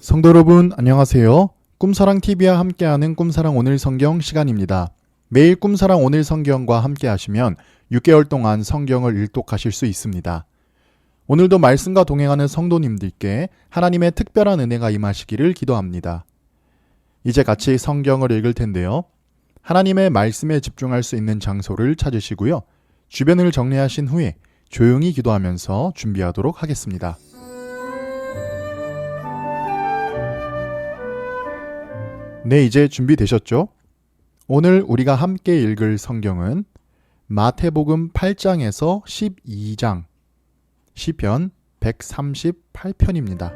성도 여러분 안녕하세요. 꿈사랑TV와 함께하는 꿈사랑 오늘 성경 시간입니다. 매일 꿈사랑 오늘 성경과 함께 하시면 6개월 동안 성경을 일독하실 수 있습니다. 오늘도 말씀과 동행하는 성도님들께 하나님의 특별한 은혜가 임하시기를 기도합니다. 이제 같이 성경을 읽을 텐데요. 하나님의 말씀에 집중할 수 있는 장소를 찾으시고요. 주변을 정리하신 후에 조용히 기도하면서 준비하도록 하겠습니다. 네, 이제 준비되셨죠? 오늘 우리가 함께 읽을 성경은 마태복음 8장에서 12장, 시편 138편입니다.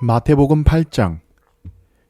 마태복음 8장.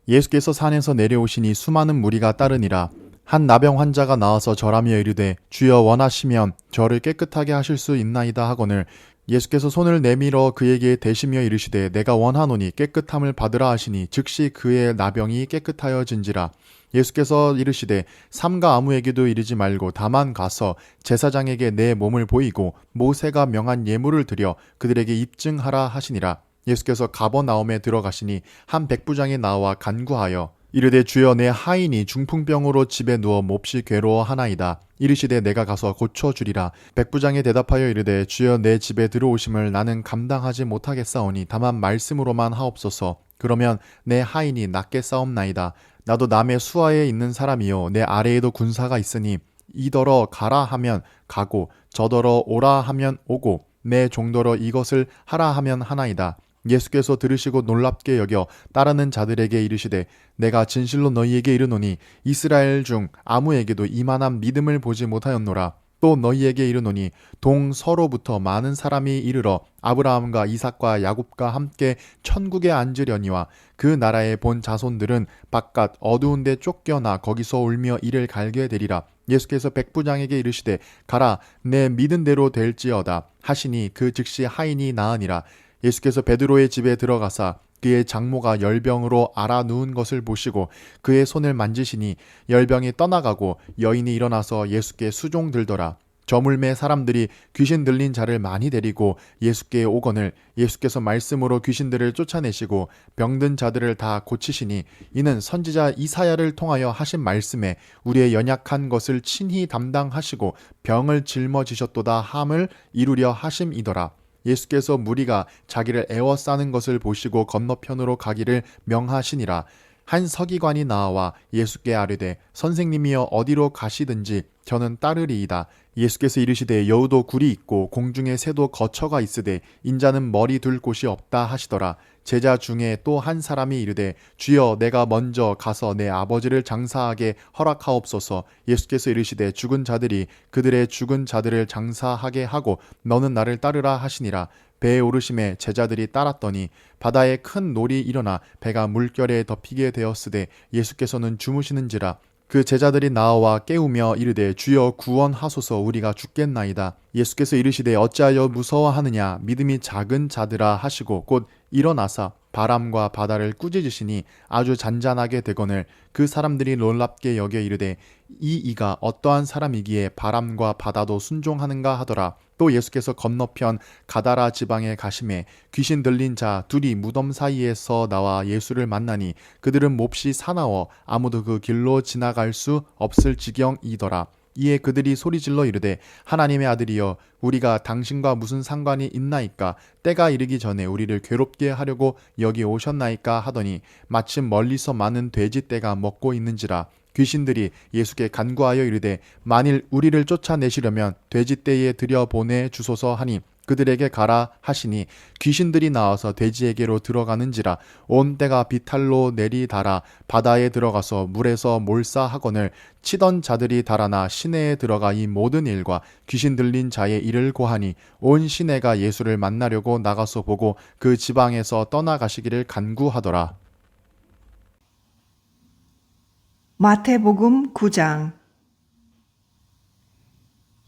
예수께서 산에서 내려오시니 수많은 무리가 따르니라. 한 나병 환자가 나와서 절하며 이르되 주여 원하시면 저를 깨끗하게 하실 수 있나이다 하거늘 예수께서 손을 내밀어 그에게 대시며 이르시되 내가 원하노니 깨끗함을 받으라 하시니 즉시 그의 나병이 깨끗하여진지라. 예수께서 이르시되 삼가 아무에게도 이르지 말고 다만 가서 제사장에게 내 몸을 보이고 모세가 명한 예물을 드려 그들에게 입증하라 하시니라. 예수께서 가버나움에 들어가시니 한 백부장이 나와 간구하여 이르되 주여 내 하인이 중풍병으로 집에 누워 몹시 괴로워하나이다. 이르시되 내가 가서 고쳐주리라. 백부장이 대답하여 이르되 주여 내 집에 들어오심을 나는 감당하지 못하겠사오니 다만 말씀으로만 하옵소서. 그러면 내 하인이 낫게 싸움나이다. 나도 남의 수하에 있는 사람이요 내 아래에도 군사가 있으니 이더러 가라 하면 가고 저더러 오라 하면 오고 내 종더러 이것을 하라 하면 하나이다. 예수께서 들으시고 놀랍게 여겨 따르는 자들에게 이르시되 내가 진실로 너희에게 이르노니 이스라엘 중 아무에게도 이만한 믿음을 보지 못하였노라. 또 너희에게 이르노니 동서로부터 많은 사람이 이르러 아브라함과 이삭과 야곱과 함께 천국에 앉으려니와 그 나라에 본 자손들은 바깥 어두운 데 쫓겨나 거기서 울며 이를 갈게 되리라. 예수께서 백부장에게 이르시되 가라 내 믿은 대로 될지어다 하시니 그 즉시 하인이 나으니라. 예수께서 베드로의 집에 들어가사 그의 장모가 열병으로 앓아 누운 것을 보시고 그의 손을 만지시니 열병이 떠나가고 여인이 일어나서 예수께 수종들더라. 저물매 사람들이 귀신 들린 자를 많이 데리고 예수께 오거늘 예수께서 말씀으로 귀신들을 쫓아내시고 병든 자들을 다 고치시니 이는 선지자 이사야를 통하여 하신 말씀에 우리의 연약한 것을 친히 담당하시고 병을 짊어지셨도다 함을 이루려 하심이더라. 예수께서 무리가 자기를 애워싸는 것을 보시고 건너편으로 가기를 명하시니라. 한 서기관이 나와 예수께 아뢰되 선생님이여 어디로 가시든지 저는 따르리이다. 예수께서 이르시되 여우도 굴이 있고 공중에 새도 거처가 있으되 인자는 머리 둘 곳이 없다 하시더라. 제자 중에 또 한 사람이 이르되 주여 내가 먼저 가서 내 아버지를 장사하게 허락하옵소서. 예수께서 이르시되 죽은 자들이 그들의 죽은 자들을 장사하게 하고 너는 나를 따르라 하시니라. 배에 오르심에 제자들이 따랐더니 바다에 큰 놀이 일어나 배가 물결에 덮이게 되었으되 예수께서는 주무시는지라. 그 제자들이 나와 깨우며 이르되 주여 구원하소서 우리가 죽겠나이다. 예수께서 이르시되 어찌하여 무서워하느냐 믿음이 작은 자들아 하시고 곧 일어나사 바람과 바다를 꾸짖으시니 아주 잔잔하게 되거늘 그 사람들이 놀랍게 여겨 이르되 이가 어떠한 사람이기에 바람과 바다도 순종하는가 하더라. 또 예수께서 건너편 가다라 지방에 가심에 귀신 들린 자 둘이 무덤 사이에서 나와 예수를 만나니 그들은 몹시 사나워 아무도 그 길로 지나갈 수 없을 지경이더라. 이에 그들이 소리질러 이르되 하나님의 아들이여 우리가 당신과 무슨 상관이 있나이까? 때가 이르기 전에 우리를 괴롭게 하려고 여기 오셨나이까 하더니 마침 멀리서 많은 돼지떼가 먹고 있는지라. 귀신들이 예수께 간구하여 이르되 만일 우리를 쫓아내시려면 돼지떼에 들여보내 주소서 하니 그들에게 가라 하시니 귀신들이 나와서 돼지에게로 들어가는지라. 온 떼가 비탈로 내리달아 바다에 들어가서 물에서 몰사하거늘 치던 자들이 달아나 시내에 들어가 이 모든 일과 귀신 들린 자의 일을 고하니 온 시내가 예수를 만나려고 나가서 보고 그 지방에서 떠나가시기를 간구하더라. 마태복음 9장.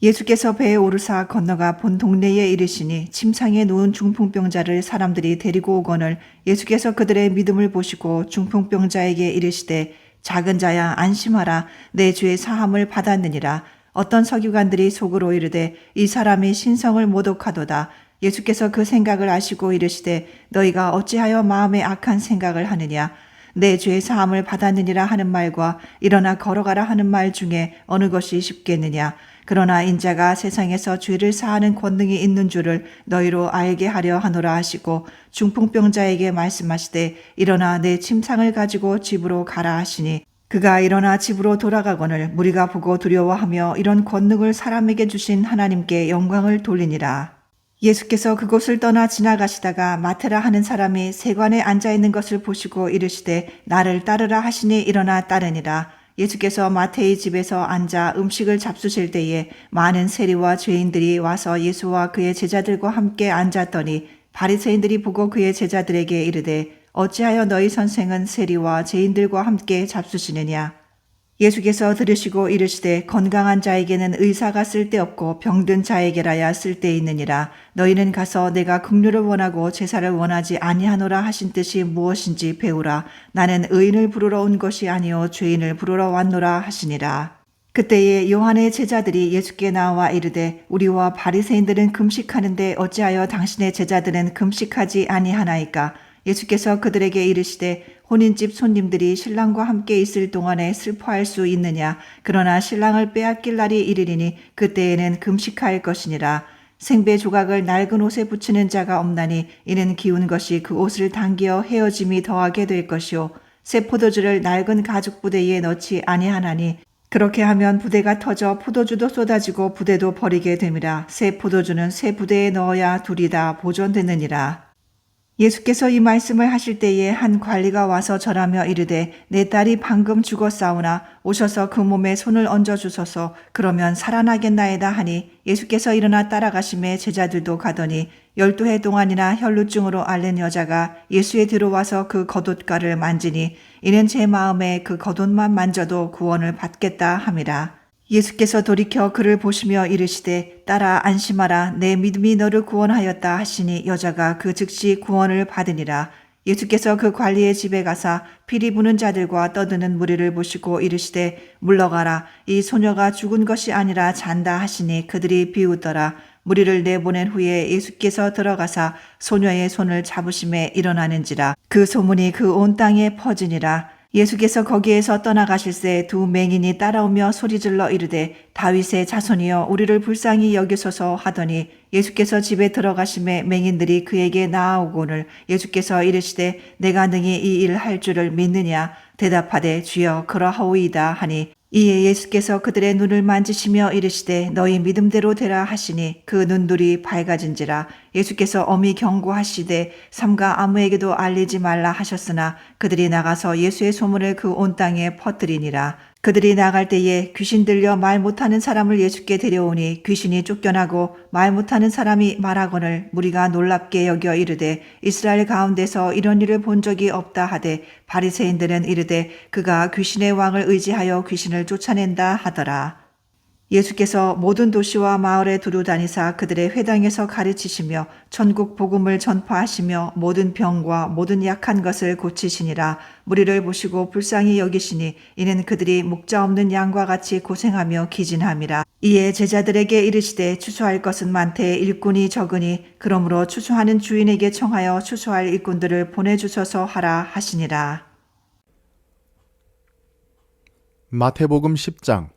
예수께서 배에 오르사 건너가 본 동네에 이르시니 침상에 누운 중풍병자를 사람들이 데리고 오거늘 예수께서 그들의 믿음을 보시고 중풍병자에게 이르시되 작은 자야 안심하라 내 죄의 사함을 받았느니라. 어떤 서기관들이 속으로 이르되 이 사람이 신성을 모독하도다. 예수께서 그 생각을 아시고 이르시되 너희가 어찌하여 마음에 악한 생각을 하느냐. 내 죄 사함을 받았느니라 하는 말과 일어나 걸어가라 하는 말 중에 어느 것이 쉽겠느냐. 그러나 인자가 세상에서 죄를 사하는 권능이 있는 줄을 너희로 알게 하려 하노라 하시고 중풍병자에게 말씀하시되 일어나 내 침상을 가지고 집으로 가라 하시니 그가 일어나 집으로 돌아가거늘 무리가 보고 두려워하며 이런 권능을 사람에게 주신 하나님께 영광을 돌리니라. 예수께서 그곳을 떠나 지나가시다가 마테라 하는 사람이 세관에 앉아있는 것을 보시고 이르시되 나를 따르라 하시니 일어나 따르니라. 예수께서 마태의 집에서 앉아 음식을 잡수실 때에 많은 세리와 죄인들이 와서 예수와 그의 제자들과 함께 앉았더니 바리새인들이 보고 그의 제자들에게 이르되 어찌하여 너희 선생은 세리와 죄인들과 함께 잡수시느냐. 예수께서 들으시고 이르시되 건강한 자에게는 의사가 쓸데없고 병든 자에게라야 쓸데있느니라. 너희는 가서 내가 긍휼을 원하고 제사를 원하지 아니하노라 하신 뜻이 무엇인지 배우라. 나는 의인을 부르러 온 것이 아니요 죄인을 부르러 왔노라 하시니라. 그때에 요한의 제자들이 예수께 나와 이르되 우리와 바리새인들은 금식하는데 어찌하여 당신의 제자들은 금식하지 아니하나이까. 예수께서 그들에게 이르시되 혼인집 손님들이 신랑과 함께 있을 동안에 슬퍼할 수 있느냐. 그러나 신랑을 빼앗길 날이 이르리니 그때에는 금식할 것이니라. 생배 조각을 낡은 옷에 붙이는 자가 없나니 이는 기운 것이 그 옷을 당겨 헤어짐이 더하게 될 것이요 새 포도주를 낡은 가죽 부대에 넣지 아니하나니 그렇게 하면 부대가 터져 포도주도 쏟아지고 부대도 버리게 됨이라. 새 포도주는 새 부대에 넣어야 둘이 다 보존되느니라. 예수께서 이 말씀을 하실 때에 한 관리가 와서 절하며 이르되 내 딸이 방금 죽었사오나 오셔서 그 몸에 손을 얹어 주소서. 그러면 살아나겠나이다 하니 예수께서 일어나 따라가심에 제자들도 가더니 12해 동안이나 혈루증으로 앓는 여자가 예수에 들어와서 그 겉옷가를 만지니 이는 제 마음에 그 겉옷만 만져도 구원을 받겠다 함이라. 예수께서 돌이켜 그를 보시며 이르시되 딸아 안심하라 내 믿음이 너를 구원하였다 하시니 여자가 그 즉시 구원을 받으니라. 예수께서 그 관리의 집에 가사 피리 부는 자들과 떠드는 무리를 보시고 이르시되 물러가라 이 소녀가 죽은 것이 아니라 잔다 하시니 그들이 비웃더라. 무리를 내보낸 후에 예수께서 들어가사 소녀의 손을 잡으심에 일어나는지라. 그 소문이 그 온 땅에 퍼지니라. 예수께서 거기에서 떠나가실새 두 맹인이 따라오며 소리질러 이르되 다윗의 자손이여 우리를 불쌍히 여기소서 하더니 예수께서 집에 들어가심에 맹인들이 그에게 나아오거늘 예수께서 이르시되 내가 능히 이 일 할 줄을 믿느냐. 대답하되 주여 그러하오이다 하니 이에 예수께서 그들의 눈을 만지시며 이르시되 너희 믿음대로 되라 하시니 그 눈들이 밝아진지라. 예수께서 엄히 경고하시되 삼가 아무에게도 알리지 말라 하셨으나 그들이 나가서 예수의 소문을 그 온 땅에 퍼뜨리니라. 그들이 나갈 때에 귀신 들려 말 못하는 사람을 예수께 데려오니 귀신이 쫓겨나고 말 못하는 사람이 말하거늘 무리가 놀랍게 여겨 이르되 이스라엘 가운데서 이런 일을 본 적이 없다 하되 바리새인들은 이르되 그가 귀신의 왕을 의지하여 귀신을 쫓아낸다 하더라. 예수께서 모든 도시와 마을에 두루 다니사 그들의 회당에서 가르치시며 천국 복음을 전파하시며 모든 병과 모든 약한 것을 고치시니라. 무리를 보시고 불쌍히 여기시니 이는 그들이 목자 없는 양과 같이 고생하며 기진함이라. 이에 제자들에게 이르시되 추수할 것은 많되 일꾼이 적으니 그러므로 추수하는 주인에게 청하여 추수할 일꾼들을 보내주소서 하라 하시니라. 마태복음 10장.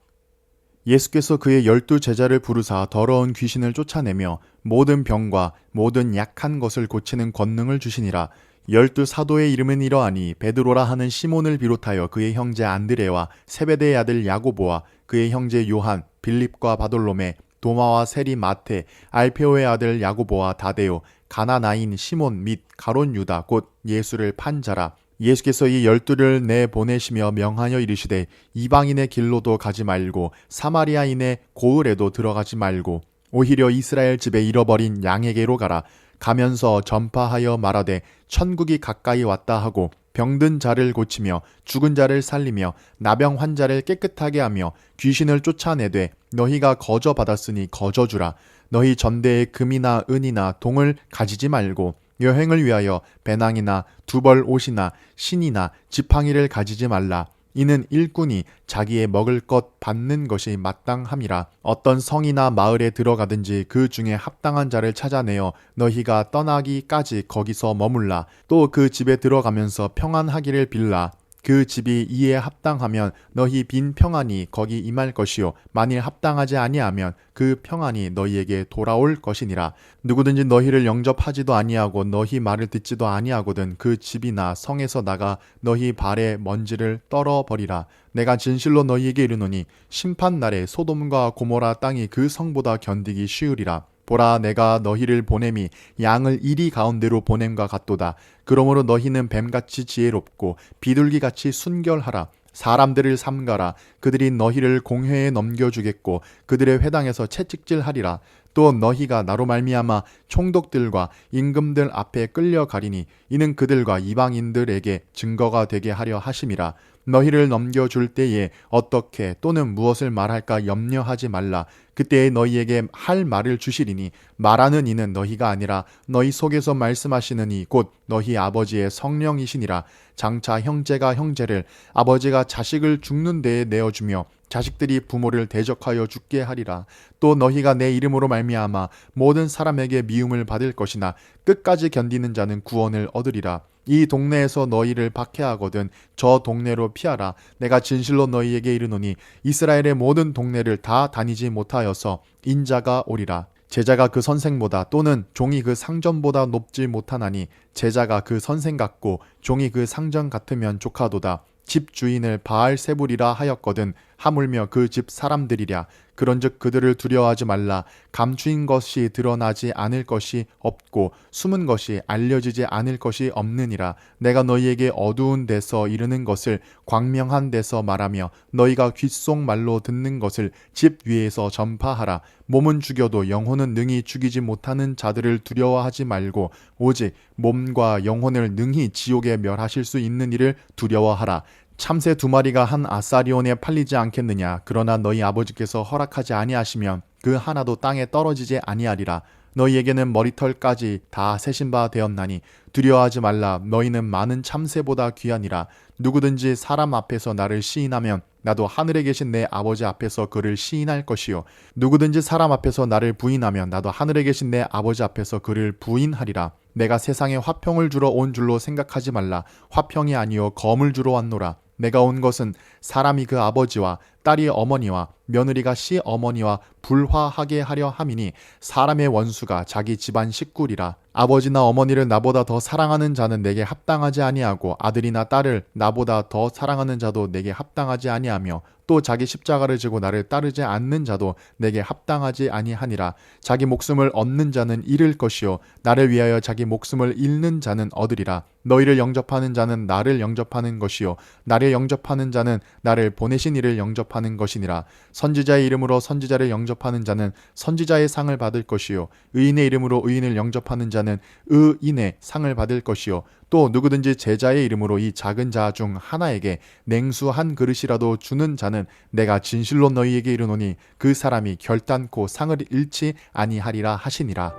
예수께서 그의 12 제자를 부르사 더러운 귀신을 쫓아내며 모든 병과 모든 약한 것을 고치는 권능을 주시니라. 12 사도의 이름은 이러하니 베드로라 하는 시몬을 비롯하여 그의 형제 안드레와 세베대의 아들 야고보와 그의 형제 요한, 빌립과 바돌로메, 도마와 세리 마테, 알페오의 아들 야고보와 다데오, 가나나인 시몬 및 가롯 유다 곧 예수를 판 자라. 예수께서 이 12를 내보내시며 명하여 이르시되 이방인의 길로도 가지 말고 사마리아인의 고을에도 들어가지 말고 오히려 이스라엘 집에 잃어버린 양에게로 가라. 가면서 전파하여 말하되 천국이 가까이 왔다 하고 병든 자를 고치며 죽은 자를 살리며 나병 환자를 깨끗하게 하며 귀신을 쫓아내되 너희가 거저 받았으니 거저 주라. 너희 전대에 금이나 은이나 동을 가지지 말고 여행을 위하여 배낭이나 두벌 옷이나 신이나 지팡이를 가지지 말라. 이는 일꾼이 자기의 먹을 것 받는 것이 마땅함이라. 어떤 성이나 마을에 들어가든지 그 중에 합당한 자를 찾아내어 너희가 떠나기까지 거기서 머물라. 또 그 집에 들어가면서 평안하기를 빌라. 그 집이 이에 합당하면 너희 빈 평안이 거기 임할 것이요 만일 합당하지 아니하면 그 평안이 너희에게 돌아올 것이니라. 누구든지 너희를 영접하지도 아니하고 너희 말을 듣지도 아니하거든 그 집이나 성에서 나가 너희 발에 먼지를 떨어버리라. 내가 진실로 너희에게 이르노니 심판날에 소돔과 고모라 땅이 그 성보다 견디기 쉬우리라. 보라, 내가 너희를 보냄이 양을 이리 가운데로 보냄과 같도다. 그러므로 너희는 뱀같이 지혜롭고 비둘기같이 순결하라. 사람들을 삼가라. 그들이 너희를 공회에 넘겨주겠고 그들의 회당에서 채찍질하리라. 또 너희가 나로 말미암아 총독들과 임금들 앞에 끌려가리니 이는 그들과 이방인들에게 증거가 되게 하려 하심이라. 너희를 넘겨줄 때에 어떻게 또는 무엇을 말할까 염려하지 말라. 그때에 너희에게 할 말을 주시리니 말하는 이는 너희가 아니라 너희 속에서 말씀하시는 이 곧 너희 아버지의 성령이시니라. 장차 형제가 형제를 아버지가 자식을 죽는 데에 내어주며 자식들이 부모를 대적하여 죽게 하리라. 또 너희가 내 이름으로 말미암아 모든 사람에게 미움을 받을 것이나 끝까지 견디는 자는 구원을 얻으리라. 이 동네에서 너희를 박해하거든 저 동네로 피하라. 내가 진실로 너희에게 이르노니 이스라엘의 모든 동네를 다 다니지 못하여서 인자가 오리라. 제자가 그 선생보다 또는 종이 그 상전보다 높지 못하나니 제자가 그 선생 같고 종이 그 상전 같으면 조카도다. 집 주인을 바알세불이라 하였거든 하물며 그 집 사람들이랴. 그런즉 그들을 두려워하지 말라. 감추인 것이 드러나지 않을 것이 없고 숨은 것이 알려지지 않을 것이 없느니라. 내가 너희에게 어두운 데서 이르는 것을 광명한 데서 말하며 너희가 귓속말로 듣는 것을 집 위에서 전파하라. 몸은 죽여도 영혼은 능히 죽이지 못하는 자들을 두려워하지 말고 오직 몸과 영혼을 능히 지옥에 멸하실 수 있는 이를 두려워하라. 참새 2마리가 한 아사리온에 팔리지 않겠느냐. 그러나 너희 아버지께서 허락하지 아니하시면 그 하나도 땅에 떨어지지 아니하리라. 너희에게는 머리털까지 다 세신 바 되었나니 두려워하지 말라. 너희는 많은 참새보다 귀하니라. 누구든지 사람 앞에서 나를 시인하면 나도 하늘에 계신 내 아버지 앞에서 그를 시인할 것이요 누구든지 사람 앞에서 나를 부인하면 나도 하늘에 계신 내 아버지 앞에서 그를 부인하리라. 내가 세상에 화평을 주러 온 줄로 생각하지 말라. 화평이 아니요 검을 주러 왔노라. 내가 온 것은 사람이 그 아버지와 딸이 어머니와 며느리가 시어머니와 불화하게 하려 함이니 사람의 원수가 자기 집안 식구리라. 아버지나 어머니를 나보다 더 사랑하는 자는 내게 합당하지 아니하고 아들이나 딸을 나보다 더 사랑하는 자도 내게 합당하지 아니하며 또 자기 십자가를 지고 나를 따르지 않는 자도 내게 합당하지 아니하니라. 자기 목숨을 얻는 자는 잃을 것이요 나를 위하여 자기 목숨을 잃는 자는 얻으리라. 너희를 영접하는 자는 나를 영접하는 것이요 나를 영접하는 자는 나를 보내신 이를 영접하는 것이니라. 선지자의 이름으로 선지자를 영접하는 자는 선지자의 상을 받을 것이요 의인의 이름으로 의인을 영접하는 자는 의인의 상을 받을 것이요 또 누구든지 제자의 이름으로 이 작은 자 중 하나에게 냉수 한 그릇이라도 주는 자는 내가 진실로 너희에게 이르노니 그 사람이 결단코 상을 잃지 아니하리라 하시니라.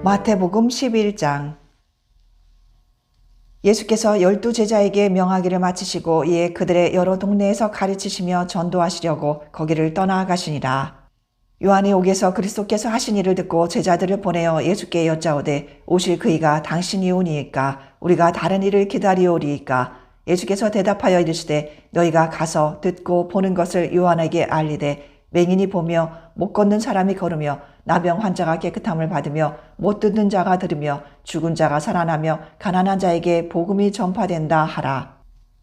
마태복음 11장. 예수께서 12 제자에게 명하기를 마치시고 이에 그들의 여러 동네에서 가르치시며 전도하시려고 거기를 떠나가시니라. 요한이 옥에서 그리스도께서 하신 일을 듣고 제자들을 보내어 예수께 여짜오되 오실 그이가 당신이 오니이까 우리가 다른 일을 기다리오리이까. 예수께서 대답하여 이르시되 너희가 가서 듣고 보는 것을 요한에게 알리되 맹인이 보며 못 걷는 사람이 걸으며 나병 환자가 깨끗함을 받으며 못 듣는 자가 들으며 죽은 자가 살아나며 가난한 자에게 복음이 전파된다 하라.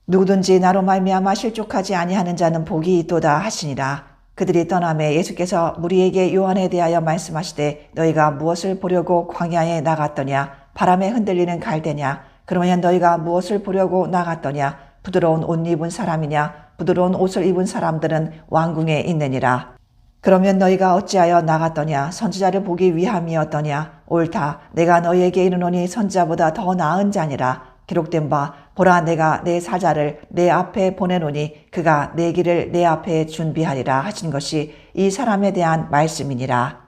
누구든지 나로 말미암아 실족하지 아니하는 자는 복이 있도다 하시니라. 그들이 떠나매 예수께서 무리에게 요한에 대하여 말씀하시되 너희가 무엇을 보려고 광야에 나갔더냐. 바람에 흔들리는 갈대냐. 그러면 너희가 무엇을 보려고 나갔더냐. 부드러운 옷 입은 사람이냐. 부드러운 옷을 입은 사람들은 왕궁에 있느니라. 그러면 너희가 어찌하여 나갔더냐. 선지자를 보기 위함이었더냐. 옳다. 내가 너희에게 이르노니 선지자보다 더 나은 자니라. 기록된 바 보라 내가 내 사자를 내 앞에 보내노니 그가 내 길을 내 앞에 준비하리라 하신 것이 이 사람에 대한 말씀이니라.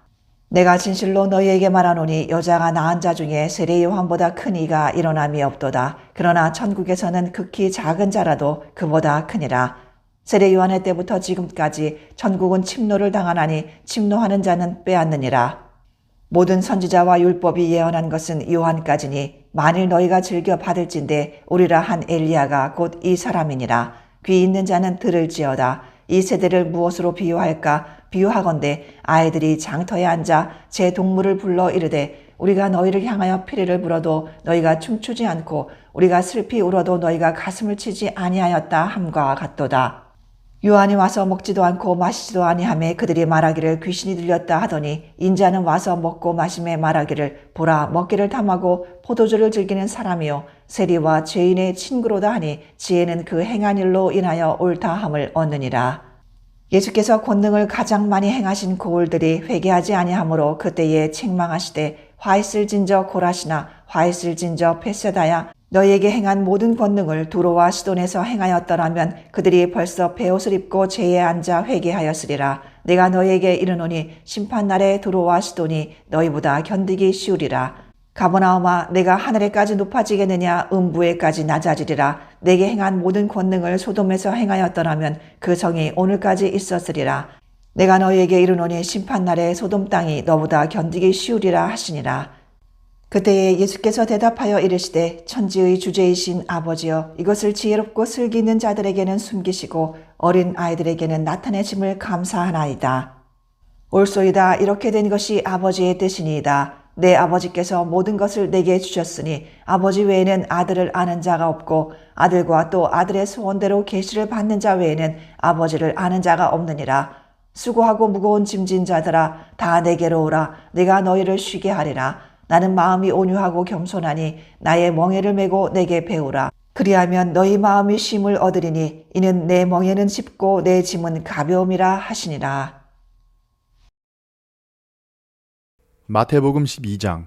내가 진실로 너희에게 말하노니 여자가 낳은 자 중에 세례 요한보다 큰 이가 일어남이 없도다. 그러나 천국에서는 극히 작은 자라도 그보다 크니라. 세례 요한의 때부터 지금까지 천국은 침노를 당하나니 침노하는 자는 빼앗느니라. 모든 선지자와 율법이 예언한 것은 요한까지니 만일 너희가 즐겨 받을진대 오리라 한 엘리야가 곧 이 사람이니라. 귀 있는 자는 들을지어다. 이 세대를 무엇으로 비유할까? 비유하건대 아이들이 장터에 앉아 제 동물을 불러 이르되 우리가 너희를 향하여 피리를 불어도 너희가 춤추지 않고 우리가 슬피 울어도 너희가 가슴을 치지 아니하였다 함과 같도다. 요한이 와서 먹지도 않고 마시지도 아니하매 그들이 말하기를 귀신이 들렸다 하더니 인자는 와서 먹고 마심에 말하기를 보라 먹기를 탐하고 포도주를 즐기는 사람이요 세리와 죄인의 친구로다 하니 지혜는 그 행한 일로 인하여 옳다함을 얻느니라. 예수께서 권능을 가장 많이 행하신 고을들이 회개하지 아니하므로 그때에 책망하시되 화 있을진저 고라시나 화 있을진저 벳세다야 너희에게 행한 모든 권능을 두로와 시돈에서 행하였더라면 그들이 벌써 베옷을 입고 제에 앉아 회개하였으리라. 내가 너희에게 이르노니 심판날에 두로와 시돈이 너희보다 견디기 쉬우리라. 가버나움아 내가 하늘에까지 높아지겠느냐 음부에까지 낮아지리라. 내게 행한 모든 권능을 소돔에서 행하였더라면 그 성이 오늘까지 있었으리라. 내가 너희에게 이르노니 심판날에 소돔 땅이 너보다 견디기 쉬우리라 하시니라. 그때에 예수께서 대답하여 이르시되 천지의 주제이신 아버지여 이것을 지혜롭고 슬기 있는 자들에게는 숨기시고 어린 아이들에게는 나타내심을 감사하나이다. 옳소이다. 이렇게 된 것이 아버지의 뜻이니이다. 내 아버지께서 모든 것을 내게 주셨으니 아버지 외에는 아들을 아는 자가 없고 아들과 또 아들의 소원대로 계시를 받는 자 외에는 아버지를 아는 자가 없느니라. 수고하고 무거운 짐진 자들아 다 내게로 오라. 내가 너희를 쉬게 하리라. 나는 마음이 온유하고 겸손하니 나의 멍에를 메고 내게 배우라. 그리하면 너희 마음이 쉼을 얻으리니 이는 내 멍에는 쉽고 내 짐은 가벼움이라 하시니라. 마태복음 12장.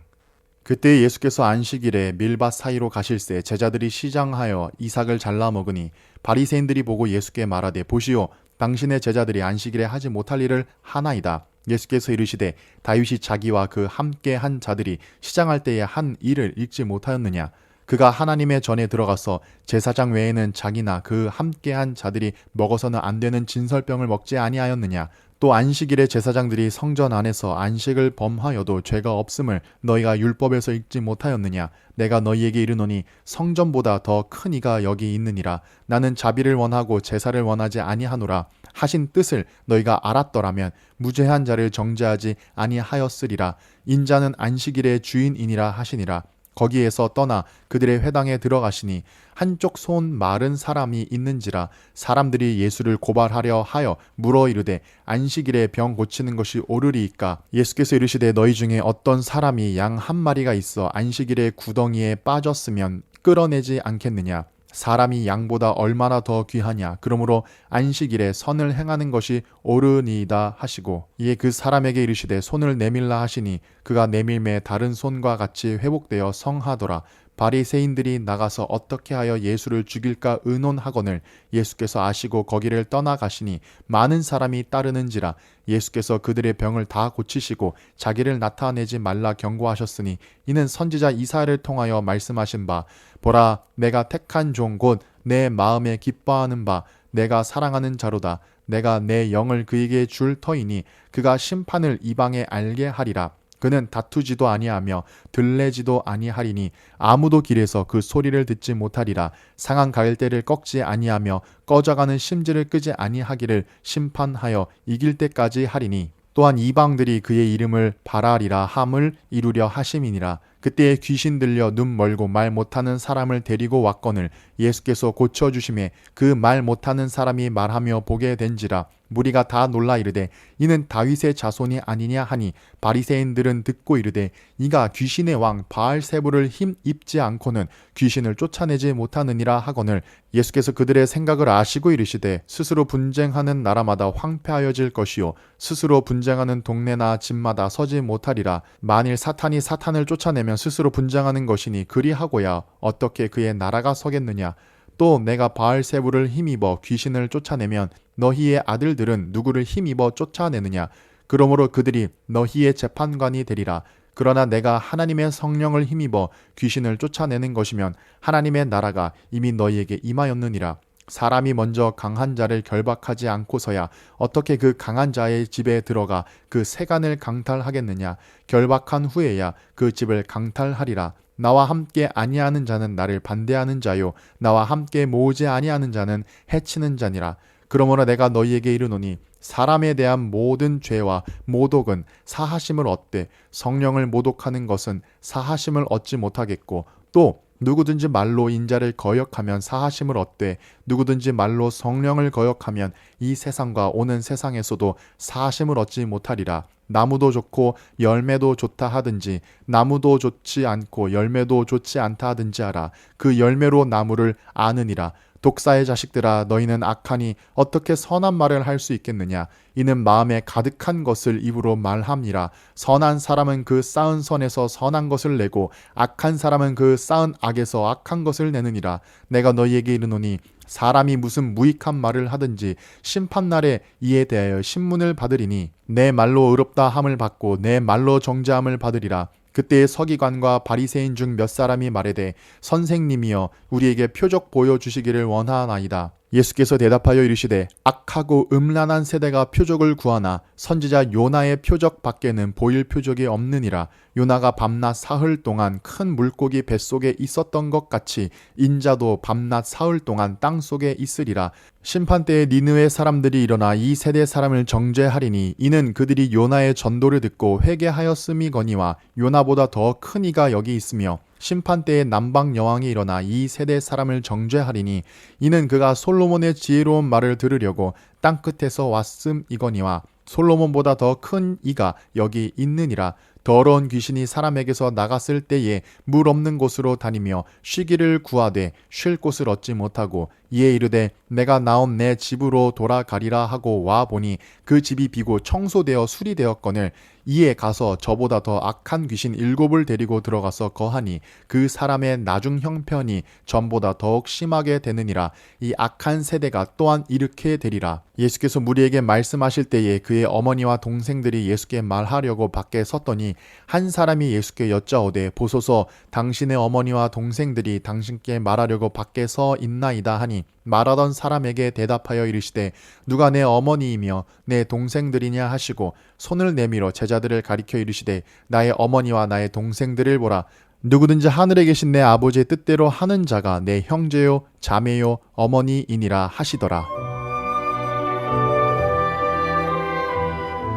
그때 예수께서 안식일에 밀밭 사이로 가실새 제자들이 시장하여 이삭을 잘라 먹으니 바리새인들이 보고 예수께 말하되 보시오 당신의 제자들이 안식일에 하지 못할 일을 하나이다. 예수께서 이르시되 다윗이 자기와 그 함께 한 자들이 시장할 때에 한 일을 읽지 못하였느냐. 그가 하나님의 전에 들어가서 제사장 외에는 자기나 그 함께 한 자들이 먹어서는 안 되는 진설병을 먹지 아니하였느냐. 또 안식일에 제사장들이 성전 안에서 안식을 범하여도 죄가 없음을 너희가 율법에서 읽지 못하였느냐. 내가 너희에게 이르노니 성전보다 더 큰 이가 여기 있느니라. 나는 자비를 원하고 제사를 원하지 아니하노라 하신 뜻을 너희가 알았더라면 무죄한 자를 정죄하지 아니하였으리라. 인자는 안식일의 주인이니라 하시니라. 거기에서 떠나 그들의 회당에 들어가시니 한쪽 손 마른 사람이 있는지라. 사람들이 예수를 고발하려 하여 물어 이르되 안식일에 병 고치는 것이 옳으리이까. 예수께서 이르시되 너희 중에 어떤 사람이 양 한 마리가 있어 안식일에 구덩이에 빠졌으면 끌어내지 않겠느냐. 사람이 양보다 얼마나 더 귀하냐. 그러므로 안식일에 선을 행하는 것이 옳으니이다 하시고 이에 그 사람에게 이르시되 손을 내밀라 하시니 그가 내밀매 다른 손과 같이 회복되어 성하더라. 바리새인들이 나가서 어떻게 하여 예수를 죽일까 의논하거늘 예수께서 아시고 거기를 떠나가시니 많은 사람이 따르는지라. 예수께서 그들의 병을 다 고치시고 자기를 나타내지 말라 경고하셨으니 이는 선지자 이사야를 통하여 말씀하신 바 보라 내가 택한 종 곧 내 마음에 기뻐하는 바 내가 사랑하는 자로다. 내가 내 영을 그에게 줄 터이니 그가 심판을 이방에 알게 하리라. 그는 다투지도 아니하며 들레지도 아니하리니 아무도 길에서 그 소리를 듣지 못하리라. 상한 갈대를 꺾지 아니하며 꺼져가는 심지를 끄지 아니하기를 심판하여 이길 때까지 하리니 또한 이방들이 그의 이름을 바라리라 함을 이루려 하심이니라. 그때에 귀신 들려 눈 멀고 말 못하는 사람을 데리고 왔거늘 예수께서 고쳐주심에 그 말 못하는 사람이 말하며 보게 된지라. 무리가 다 놀라 이르되 이는 다윗의 자손이 아니냐 하니 바리새인들은 듣고 이르되 이가 귀신의 왕 바알세불을 힘 입지 않고는 귀신을 쫓아내지 못하느니라 하거늘 예수께서 그들의 생각을 아시고 이르시되 스스로 분쟁하는 나라마다 황폐하여질 것이요 스스로 분쟁하는 동네나 집마다 서지 못하리라. 만일 사탄이 사탄을 쫓아내면 스스로 분쟁하는 것이니 그리하고야 어떻게 그의 나라가 서겠느냐. 또 내가 바알세불을 힘입어 귀신을 쫓아내면 너희의 아들들은 누구를 힘입어 쫓아내느냐. 그러므로 그들이 너희의 재판관이 되리라. 그러나 내가 하나님의 성령을 힘입어 귀신을 쫓아내는 것이면 하나님의 나라가 이미 너희에게 임하였느니라. 사람이 먼저 강한 자를 결박하지 않고서야 어떻게 그 강한 자의 집에 들어가 그 세간을 강탈하겠느냐. 결박한 후에야 그 집을 강탈하리라. 나와 함께 아니하는 자는 나를 반대하는 자요, 나와 함께 모으지 아니하는 자는 해치는 자니라. 그러므로 내가 너희에게 이르노니 사람에 대한 모든 죄와 모독은 사하심을 얻되 성령을 모독하는 것은 사하심을 얻지 못하겠고, 또 누구든지 말로 인자를 거역하면 사하심을 얻되 누구든지 말로 성령을 거역하면 이 세상과 오는 세상에서도 사하심을 얻지 못하리라. 나무도 좋고 열매도 좋다 하든지 나무도 좋지 않고 열매도 좋지 않다 하든지 하라. 그 열매로 나무를 아느니라. 독사의 자식들아, 너희는 악하니 어떻게 선한 말을 할 수 있겠느냐. 이는 마음에 가득한 것을 입으로 말함이라. 선한 사람은 그 쌓은 선에서 선한 것을 내고 악한 사람은 그 쌓은 악에서 악한 것을 내느니라. 내가 너희에게 이르노니 사람이 무슨 무익한 말을 하든지 심판날에 이에 대하여 신문을 받으리니 내 말로 의롭다 함을 받고 내 말로 정죄함을 받으리라. 그때 서기관과 바리새인 중 몇 사람이 말하되 선생님이여 우리에게 표적 보여주시기를 원하나이다. 예수께서 대답하여 이르시되 악하고 음란한 세대가 표적을 구하나 선지자 요나의 표적 밖에는 보일 표적이 없느니라. 요나가 밤낮 사흘 동안 큰 물고기 뱃속에 있었던 것 같이 인자도 밤낮 사흘 동안 땅속에 있으리라. 심판때에 니느웨 사람들이 일어나 이 세대 사람을 정죄하리니 이는 그들이 요나의 전도를 듣고 회개하였음이거니와 요나보다 더 큰 이가 여기 있으며, 심판때에 남방 여왕이 일어나 이 세대 사람을 정죄하리니 이는 그가 솔로몬의 지혜로운 말을 들으려고 땅끝에서 왔음이거니와 솔로몬보다 더 큰 이가 여기 있느니라. 더러운 귀신이 사람에게서 나갔을 때에 물 없는 곳으로 다니며 쉬기를 구하되 쉴 곳을 얻지 못하고 이에 이르되 내가 나온 내 집으로 돌아가리라 하고 와 보니 그 집이 비고 청소되어 수리되었거늘 이에 가서 저보다 더 악한 귀신 7을 데리고 들어가서 거하니 그 사람의 나중 형편이 전보다 더욱 심하게 되느니라. 이 악한 세대가 또한 이렇게 되리라. 예수께서 무리에게 말씀하실 때에 그의 어머니와 동생들이 예수께 말하려고 밖에 섰더니 한 사람이 예수께 여짜오되 보소서 당신의 어머니와 동생들이 당신께 말하려고 밖에 서 있나이다 하니, 말하던 사람에게 대답하여 이르시되 누가 내 어머니이며 내 동생들이냐 하시고 손을 내밀어 제자들을 가리켜 이르시되 나의 어머니와 나의 동생들을 보라. 누구든지 하늘에 계신 내 아버지의 뜻대로 하는 자가 내 형제요 자매요 어머니이니라 하시더라.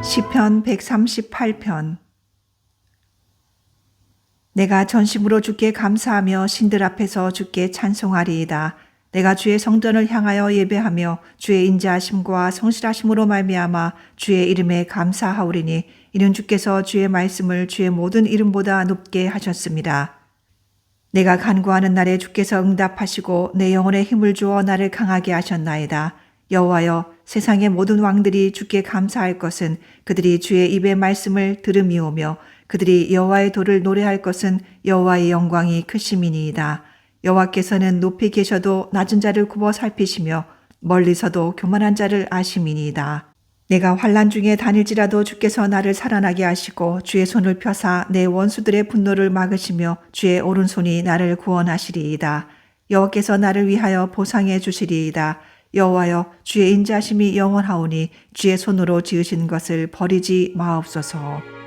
시편 138편. 내가 전심으로 주께 감사하며 신들 앞에서 주께 찬송하리이다. 내가 주의 성전을 향하여 예배하며 주의 인자하심과 성실하심으로 말미암아 주의 이름에 감사하오리니 이는 주께서 주의 말씀을 주의 모든 이름보다 높게 하셨습니다. 내가 간구하는 날에 주께서 응답하시고 내 영혼에 힘을 주어 나를 강하게 하셨나이다. 여호와여, 세상의 모든 왕들이 주께 감사할 것은 그들이 주의 입의 말씀을 들음이오며 그들이 여호와의 도를 노래할 것은 여호와의 영광이 크심이니이다. 여호와께서는 높이 계셔도 낮은 자를 굽어 살피시며 멀리서도 교만한 자를 아심이니이다. 내가 환난 중에 다닐지라도 주께서 나를 살아나게 하시고 주의 손을 펴사 내 원수들의 분노를 막으시며 주의 오른손이 나를 구원하시리이다. 여호와께서 나를 위하여 보상해 주시리이다. 여호와여, 주의 인자심이 영원하오니 주의 손으로 지으신 것을 버리지 마옵소서.